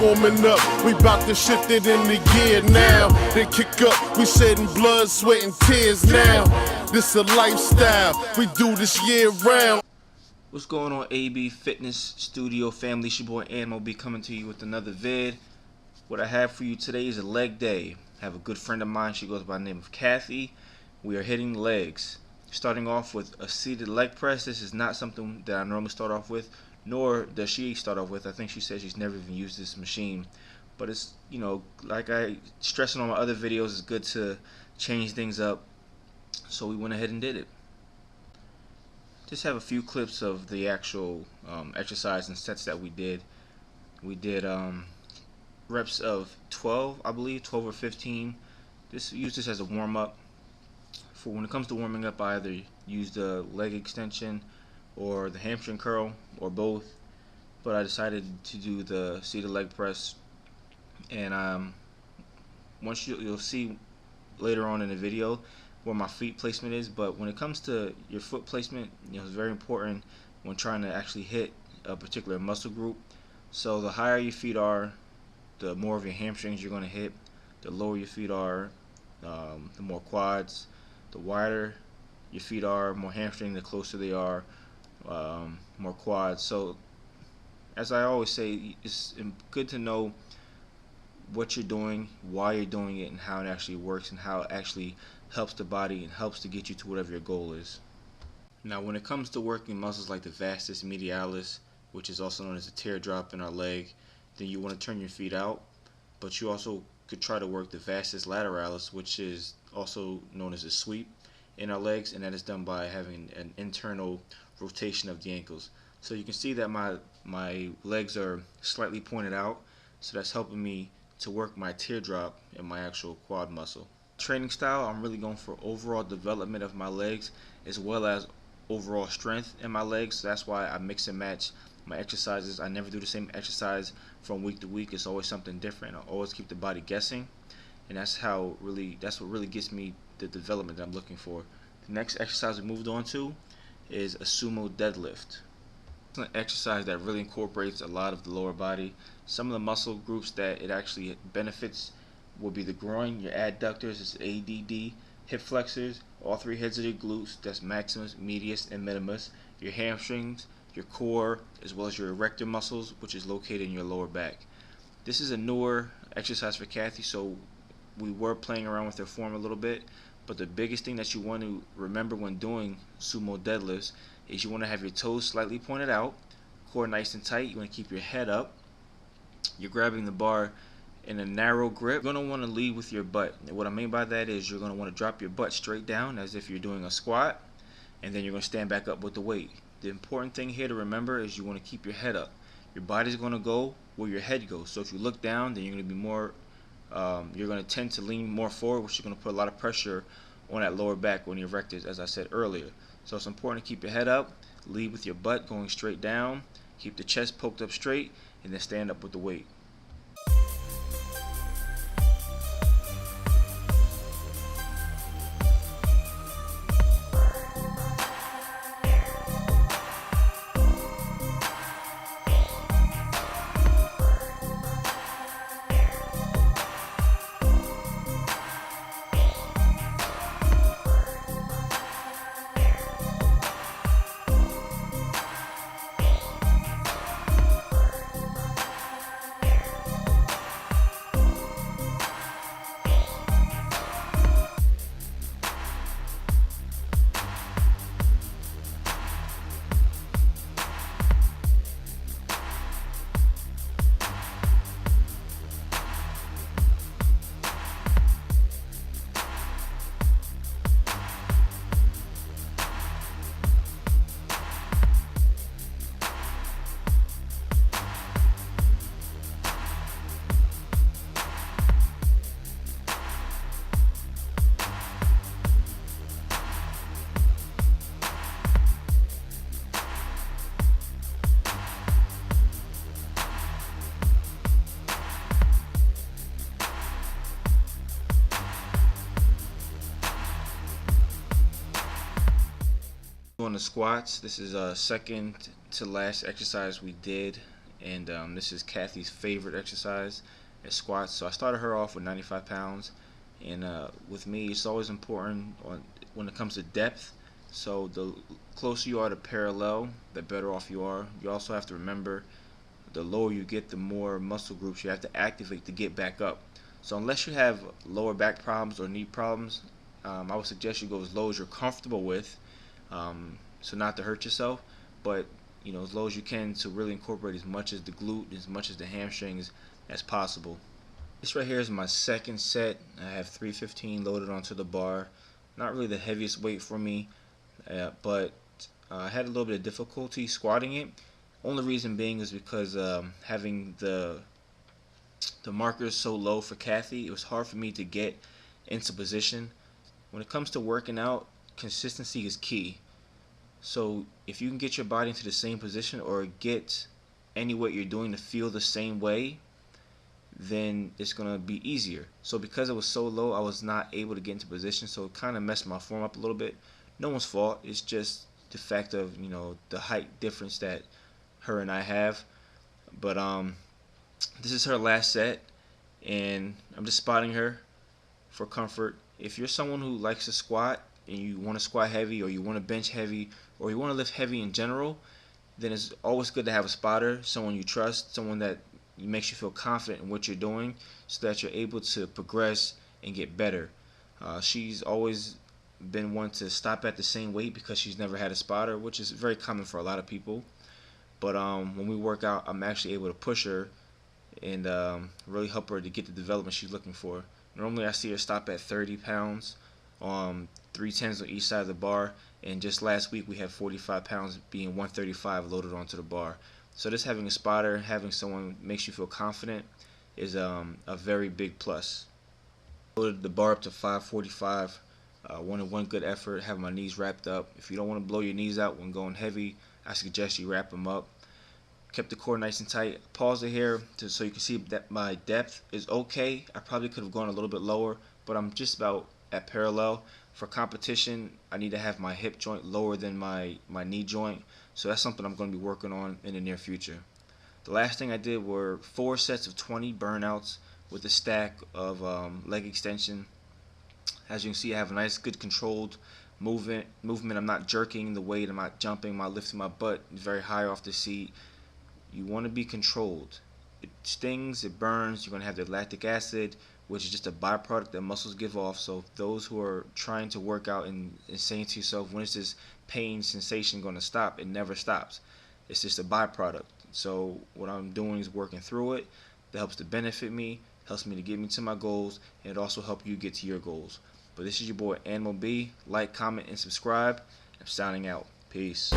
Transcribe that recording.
warming up. We bout to shift it into gear now. Then kick up, we shedding blood, sweat, and tears now. This a lifestyle, we do this year round. What's going on, ABFitnessStudio family? It's your boy Ann. I'll be coming to you with another vid. What I have for you today is a leg day. I have a good friend of mine. She goes by the name of Kathy. We are hitting legs. Starting off with a seated leg press. This is not something that I normally start off with, nor does she start off with. I think she said she's never even used this machine. But it's, you know, like I stressing on my other videos, it's good to change things up. So we went ahead and did it. Just have a few clips of the actual exercise and sets that we did. We did reps of 12, I believe, 12 or 15. Use this as a warm-up. For when it comes to warming up, I either use the leg extension or the hamstring curl or both. But I decided to do the seated leg press. And once you'll see later on in the video where my feet placement is. But when it comes to your foot placement, you know, it's very important when trying to actually hit a particular muscle group. So the higher your feet are, the more of your hamstrings you're going to hit. The lower your feet are, the more quads. The wider your feet are, more hamstring. The closer they are, more quads. So as I always say, it's good to know what you're doing, why you're doing it, and how it actually works, and how it actually helps the body and helps to get you to whatever your goal is. Now, when it comes to working muscles like the vastus medialis, which is also known as the teardrop in our leg, then you want to turn your feet out, but you also could try to work the vastus lateralis, which is also known as a sweep in our legs, and that is done by having an internal rotation of the ankles. So you can see that my legs are slightly pointed out, so that's helping me to work my teardrop and my actual quad muscle. Training style, I'm really going for overall development of my legs as well as overall strength in my legs. So that's why I mix and match my exercises. I never do the same exercise from week to week. It's always something different. I always keep the body guessing, and that's what really gets me the development that I'm looking for. The next exercise we moved on to is a sumo deadlift. It's an exercise that really incorporates a lot of the lower body. Some of the muscle groups that it actually benefits will be the groin, your adductors, it's ADD, hip flexors, all three heads of your glutes, that's maximus, medius, and minimus, your hamstrings, your core, as well as your erector muscles, which is located in your lower back. This is a newer exercise for Kathy, so we were playing around with her form a little bit, but the biggest thing that you want to remember when doing sumo deadlifts is you want to have your toes slightly pointed out, core nice and tight. You want to keep your head up. You're grabbing the bar in a narrow grip. You're going to want to lead with your butt. And what I mean by that is you're going to want to drop your butt straight down as if you're doing a squat, and then you're going to stand back up with the weight. The important thing here to remember is you want to keep your head up. Your body's going to go where your head goes. So if you look down, then you're going to be more, you're going to tend to lean more forward, which is going to put a lot of pressure on that lower back on your erectors, as I said earlier. So it's important to keep your head up, lead with your butt going straight down, keep the chest poked up straight, and then stand up with the weight. On the squats, this is a second to last exercise we did and this is Kathy's favorite exercise at squats. So I started her off with 95 pounds, and with me, it's always important when it comes to depth. So the closer you are to parallel, the better off you are. You also have to remember, the lower you get, the more muscle groups you have to activate to get back up. So unless you have lower back problems or knee problems, I would suggest you go as low as you're comfortable with, so not to hurt yourself, but as low as you can to really incorporate as much as the glute, as much as the hamstrings as possible. This right here is my second set. I have 315 loaded onto the bar. Not really the heaviest weight for me, but I had a little bit of difficulty squatting it. Only reason being is because having the markers so low for Kathy, it was hard for me to get into position. When it comes to working out, consistency is key. So if you can get your body into the same position or get any weight you're doing to feel the same way, then it's going to be easier. So because it was so low, I was not able to get into position, so it kind of messed my form up a little bit. No one's fault. It's just the fact of the height difference that her and I have. But this is her last set, and I'm just spotting her for comfort. If you're someone who likes to squat and you want to squat heavy, or you want to bench heavy, or you want to lift heavy in general, then it's always good to have a spotter, someone you trust, someone that makes you feel confident in what you're doing, so that you're able to progress and get better. She's always been one to stop at the same weight because she's never had a spotter, which is very common for a lot of people. But when we work out, I'm actually able to push her and really help her to get the development she's looking for. Normally I see her stop at 30 pounds, 310s on each side of the bar, and just last week we had 45 pounds being 135 loaded onto the bar. So just having a spotter, having someone makes you feel confident, is a very big plus. Loaded the bar up to 545. Wanted one good effort, have my knees wrapped up. If you don't want to blow your knees out when going heavy, I suggest you wrap them up. Kept the core nice and tight. Pause it here so you can see that my depth is okay. I probably could have gone a little bit lower, but I'm just about at parallel. For competition, I need to have my hip joint lower than my knee joint, so that's something I'm going to be working on in the near future. The last thing I did were 4 sets of 20 burnouts with a stack of leg extension. As you can see, I have a nice, good controlled movement. I'm not jerking the weight, I'm not jumping, I'm not lifting my butt very high off the seat. You want to be controlled. It stings, it burns, you're going to have the lactic acid, which is just a byproduct that muscles give off. So those who are trying to work out and saying to yourself, when is this pain sensation going to stop? It never stops. It's just a byproduct. So what I'm doing is working through it. That helps to benefit me, helps me to get me to my goals, and it also helps you get to your goals. But this is your boy Animal B. Like, comment, and subscribe. I'm signing out. Peace.